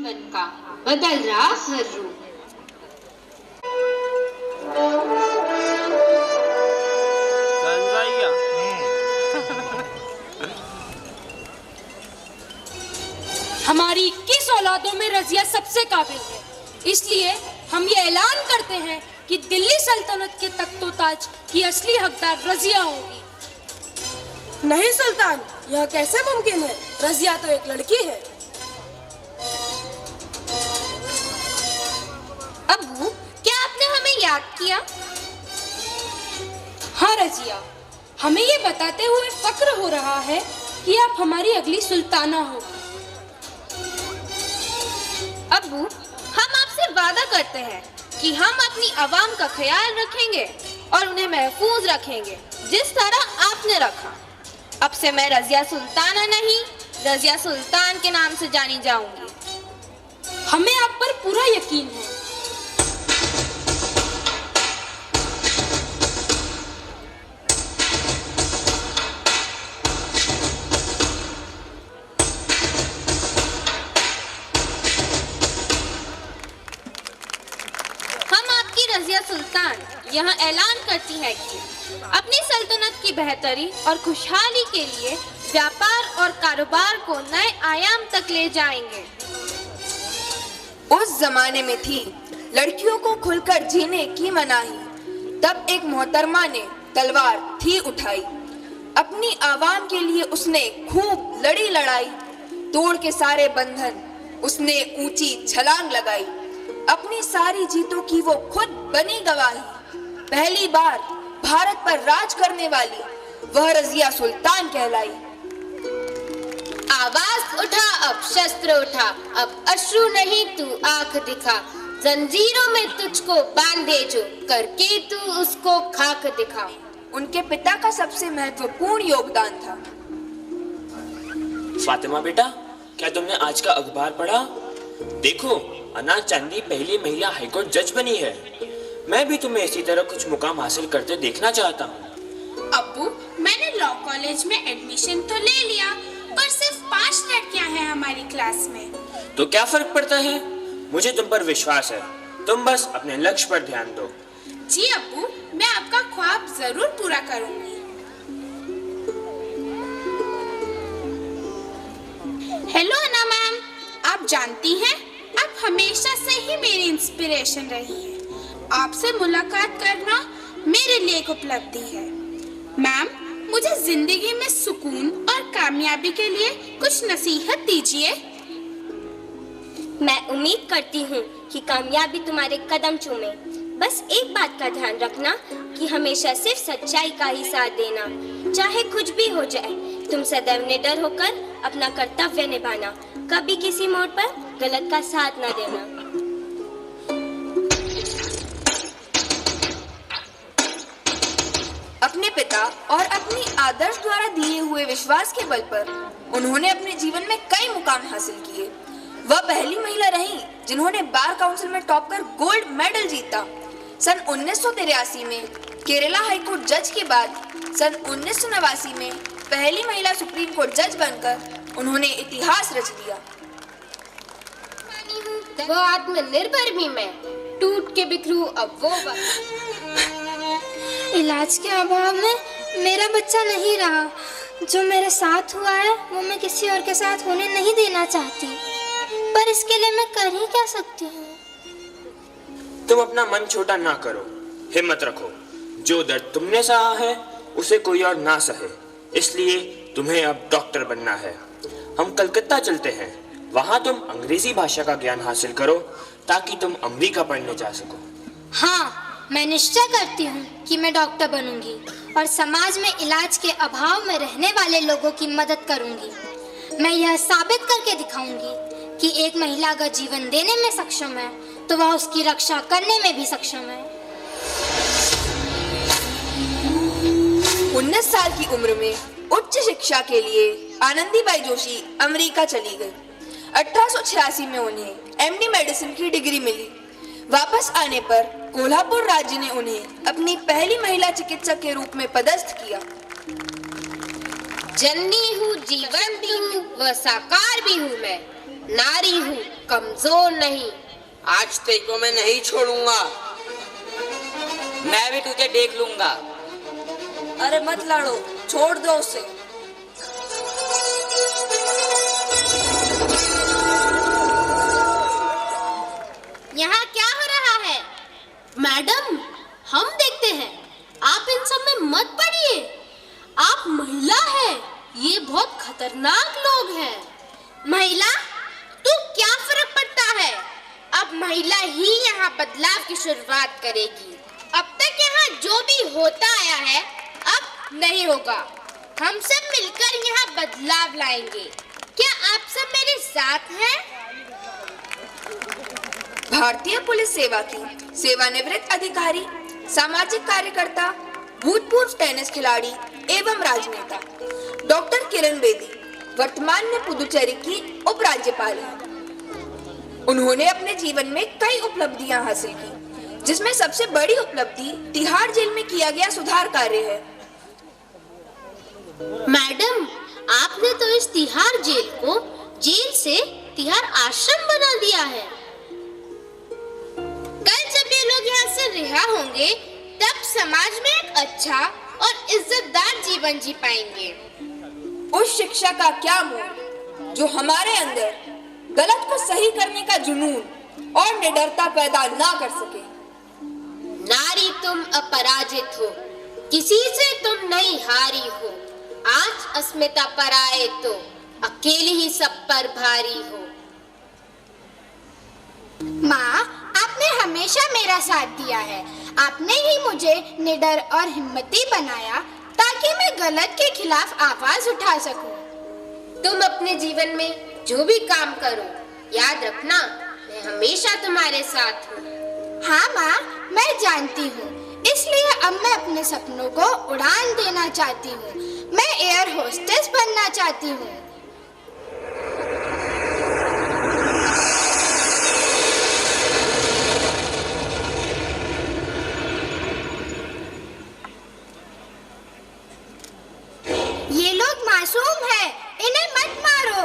जीवन का बदल रहा हर रूप। हमारी 21 औलादों में रजिया सबसे काबिल है, इसलिए हम ये ऐलान करते हैं कि दिल्ली सल्तनत के तख्तो-ताज की असली हकदार रजिया होगी। नहीं सुल्तान, यह कैसे मुमकिन है? रजिया तो एक लड़की है। अब्बू, क्या आपने हमें याद किया? हाँ रजिया, हमें ये बताते हुए फक्र हो रहा है कि आप हमारी अगली सुल्ताना होगी। अब्बू, हम आपसे वादा करते हैं कि हम अपनी आवाम का ख्याल रखेंगे और उन्हें महफूज रखेंगे जिस तरह आपने रखा। अब से मैं रजिया सुल्ताना नहीं, रजिया सुल्तान के नाम से जानी जाऊंगी। हमें आप पर पूरा यकीन है। रजिया सुल्तान यहाँ ऐलान करती है कि अपनी सल्तनत की बेहतरी और खुशहाली के लिए व्यापार और कारोबार को नए आयाम तक ले जाएंगे। उस जमाने में थी लड़कियों को खुलकर जीने की मनाही। तब एक मोहतरमा ने तलवार थी उठाई। अपनी आवाम के लिए उसने खूब लड़ी लड़ाई। तोड़ के सारे बंधन उसने ऊंची छलांग लगाई। अपनी सारी जीतों की वो खुद बनी गवाही। पहली बार भारत पर राज करने वाली वह रजिया सुल्तान कहलाई। आवाज उठा, अब शस्त्र उठा, अब अश्रु नहीं तू आंख दिखा। जंजीरों में तुझको बांधे जो, करके तू उसको खाक दिखा। उनके पिता का सबसे महत्वपूर्ण योगदान था। फातिमा बेटा, क्या तुमने आज का अखबार पढ़ा? देखो, अनाज चांदी पहली महिला हाईकोर्ट जज बनी है। मैं भी तुम्हें इसी तरह कुछ मुकाम हासिल करते देखना चाहता हूँ। अब्बू, मैंने लॉ कॉलेज में एडमिशन तो ले लिया, पर सिर्फ 5 लड़कियां हैं हमारी क्लास में। तो क्या फर्क पड़ता है? मुझे तुम पर विश्वास है। तुम बस अपने लक्ष्य पर ध्यान दो। जी अब्बू, मैं आपका ख्वाब जरूर पूरा करूंगी। हेलो अना मैम, आप जानती हैं आप हमेशा से ही मेरी इंस्पिरेशन रही है। आपसे मुलाकात करना मेरे लिए एक उपलब्धि है। मैम, मुझे जिंदगी में सुकून और कामयाबी के लिए कुछ नसीहत दीजिए। मैं उम्मीद करती हूँ कि कामयाबी तुम्हारे कदम चूमे। बस एक बात का ध्यान रखना कि हमेशा सिर्फ सच्चाई का ही साथ देना, चाहे कुछ भी हो जाए। तुम सदैव निडर होकर अपना कर्तव्य निभाना, कभी किसी मोड़ पर गलत का साथ न देना। अपने पिता और अपनी आदर्श द्वारा दिए हुए विश्वास के बल पर उन्होंने अपने जीवन में कई मुकाम हासिल किए। वह पहली महिला रही जिन्होंने बार काउंसिल में टॉप कर गोल्ड मेडल जीता। सन 1983 में केरला हाईकोर्ट जज के बाद सन 1989 में पहली महिला सुप्रीम कोर्ट जज बनकर उन्होंने इतिहास रच दिया। वो आत्मनिर्भर भी मैं, टूट के बिखरू अब वो इलाज के अभाव में मेरा बच्चा नहीं रहा। जो मेरे साथ हुआ है वो मैं किसी और के साथ होने नहीं देना चाहती, पर इसके लिए मैं कर ही क्या सकती हूँ? तुम अपना मन छोटा ना करो, हिम्मत रखो। जो दर्द तुमने सहा है उसे कोई और ना सहे, इसलिए तुम्हें अब डॉक्टर बनना है। हम कलकत्ता चलते हैं, वहाँ तुम अंग्रेजी भाषा का ज्ञान हासिल करो ताकि तुम अमेरिका पढ़ने जा सको। हाँ, मैं निश्चय करती हूँ कि मैं डॉक्टर बनूंगी और समाज में इलाज के अभाव में रहने वाले लोगों की मदद करूंगी। मैं यह साबित करके दिखाऊंगी कि एक महिला अगर जीवन देने में सक्षम है तो वह उसकी रक्षा करने में भी सक्षम है। 19 साल की उम्र में उच्च शिक्षा के लिए आनंदीबाई जोशी अमेरिका चली गई। 1886 में उन्हें एमडी मेडिसिन की डिग्री मिली। वापस आने पर कोल्हापुर राज्य ने उन्हें अपनी पहली महिला चिकित्सक के रूप में पदस्थ किया। जननी हूँ, जीवन भी हूँ, व साकार भी हूँ मैं। नारी हूँ, कमजोर नहीं। आज तेको मैं नहीं छोड़ूंगा, मैं भी तुझे देख लूंगा। अरे मत लड़ो, छोड़ दो उसे। यहाँ क्या हो रहा है? मैडम, हम देखते हैं, आप इन सब में मत पड़िए। आप महिला है, ये बहुत खतरनाक लोग हैं। महिला? तो क्या फर्क पड़ता है? अब महिला ही यहाँ बदलाव की शुरुआत करेगी। अब तक यहाँ जो भी होता आया है, अब नहीं होगा। हम सब मिलकर यहाँ बदलाव लाएंगे। क्या आप सब मेरे साथ हैं? भारतीय पुलिस सेवा की सेवानिवृत्त अधिकारी, सामाजिक कार्यकर्ता, भूतपूर्व टेनिस खिलाड़ी एवं राजनेता डॉक्टर किरण बेदी वर्तमान में पुदुचेरी की उपराज्यपाल हैं। उन्होंने अपने जीवन में कई उपलब्धियां हासिल की, जिसमें सबसे बड़ी उपलब्धि तिहाड़ जेल में किया गया सुधार कार्य है। मैडम, आपने तो इस तिहाड़ जेल को जेल से तिहाड़ आश्रम बना दिया है। कल जब ये लोग यहाँ से रिहा होंगे, तब समाज में एक अच्छा और इज्जतदार जीवन जी पाएंगे। उस शिक्षा का क्या मोल जो हमारे अंदर गलत को सही करने का जुनून और निडरता पैदा ना कर सके। नारी, तुम अपराजित हो, किसी से तुम नहीं हारी हो। आज अस्मिता पर आए तो अकेली ही सब पर भारी हो। माँ, आपने हमेशा मेरा साथ दिया है। आपने ही मुझे निडर और हिम्मती बनाया ताकि मैं गलत के खिलाफ आवाज उठा सकूं। तुम अपने जीवन में जो भी काम करो, याद रखना, मैं हमेशा तुम्हारे साथ हूँ। हाँ माँ, मैं जानती हूँ। इसलिए अब मैं अपने सपनों को उड़ान देना चाहती हूँ। मैं एयर होस्टेस बनना चाहती हूँ। ये लोग मासूम है, इन्हें मत मारो।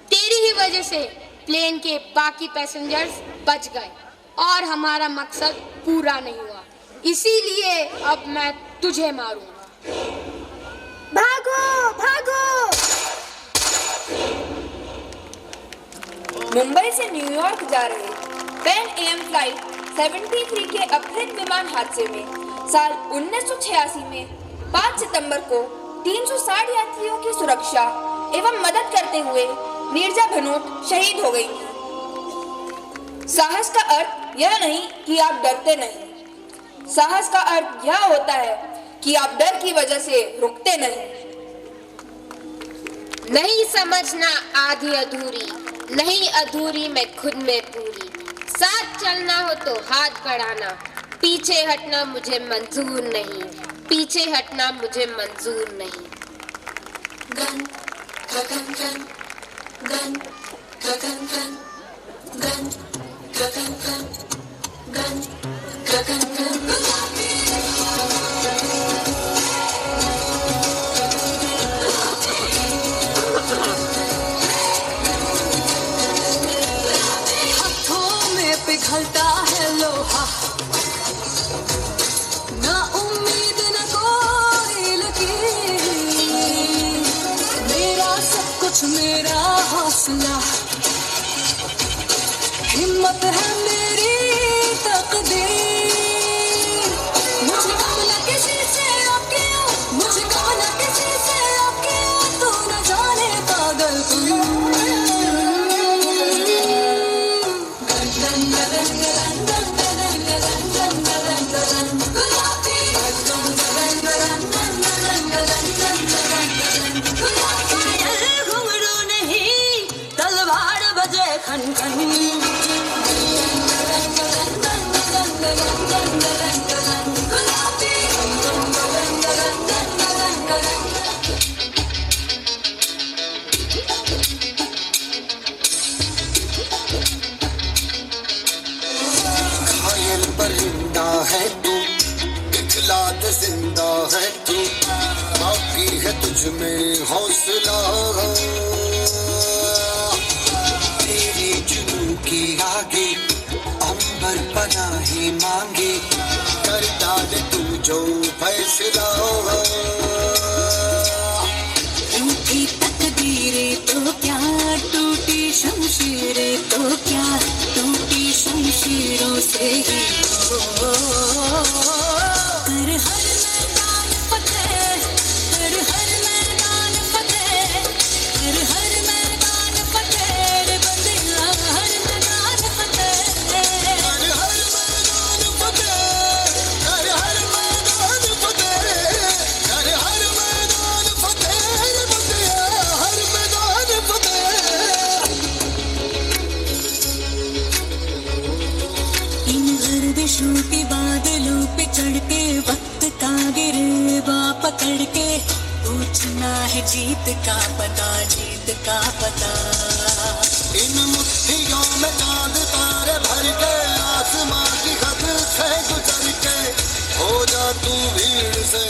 तेरी ही वजह से प्लेन के बाकी पैसेंजर्स बच गए और हमारा मकसद पूरा नहीं हुआ। इसीलिए अब मैं तुझे मारूंगा। भागो, भागो। मुंबई से न्यूयॉर्क जा रहे पैन AM फ्लाइट 73 के अपहृत विमान हादसे में साल 1986 में 5 सितंबर को 360 यात्रियों की सुरक्षा एवं मदद करते हुए नीरजा भनोट शहीद हो गई थी। साहस का अर्थ यह नहीं कि आप डरते नहीं, साहस का अर्थ यह होता है कि आप डर की वजह से रुकते नहीं। नहीं समझना आधी अधूरी, नहीं अधूरी मैं खुद में पूरी। साथ चलना हो तो हाथ बढ़ाना, पीछे हटना मुझे मंजूर नहीं, पीछे हटना मुझे मंजूर नहीं। गन गगन गन गन गगन गन गन गगन गन गन गगन गन। हाथों में पिघलता है लोहा, ना उम्मीद न कोई लकीर, मेरा सब कुछ मेरा हौसला, हिम्मत है मेरी तकदीर। मुझे कब न किसी से आपके हो, मुझे कब न किसी से आपके हो, तू न जाने पागल तू। घुंघरू नहीं, तलवार बजे खन खन। घायल परिंदा है तू, दिखला दे जिंदा है तू, बाकी है तुझ में हौसला। उनकी आगे अंबर पनाही मांगे, कर डाले तू जो फैसला। टूटी तकदीरें तो क्या, टूटी शमशीरें तो क्या, टूटी शमशीरों से ही हो। कर हर मैदान फतेह, कर हर मैदान फतेह, कर हर मैदान फतेह रे बंदिया, हर मैदान फतेह, कर हर मैदान फतेह, कर हर मैदान फतेह, कर हर मैदान फतेह रे बंदिया, हर मैदान फतेह। इन गर्दिशों के बादलों पे चढ़ के वक्त का गिरेबा पकड़ के पूछना है जीत का पता, जीत का पता। इन मुट्ठियों में चांद तारे भर के, आसमां की हद से गुजर के, हो जा तू भीड़ से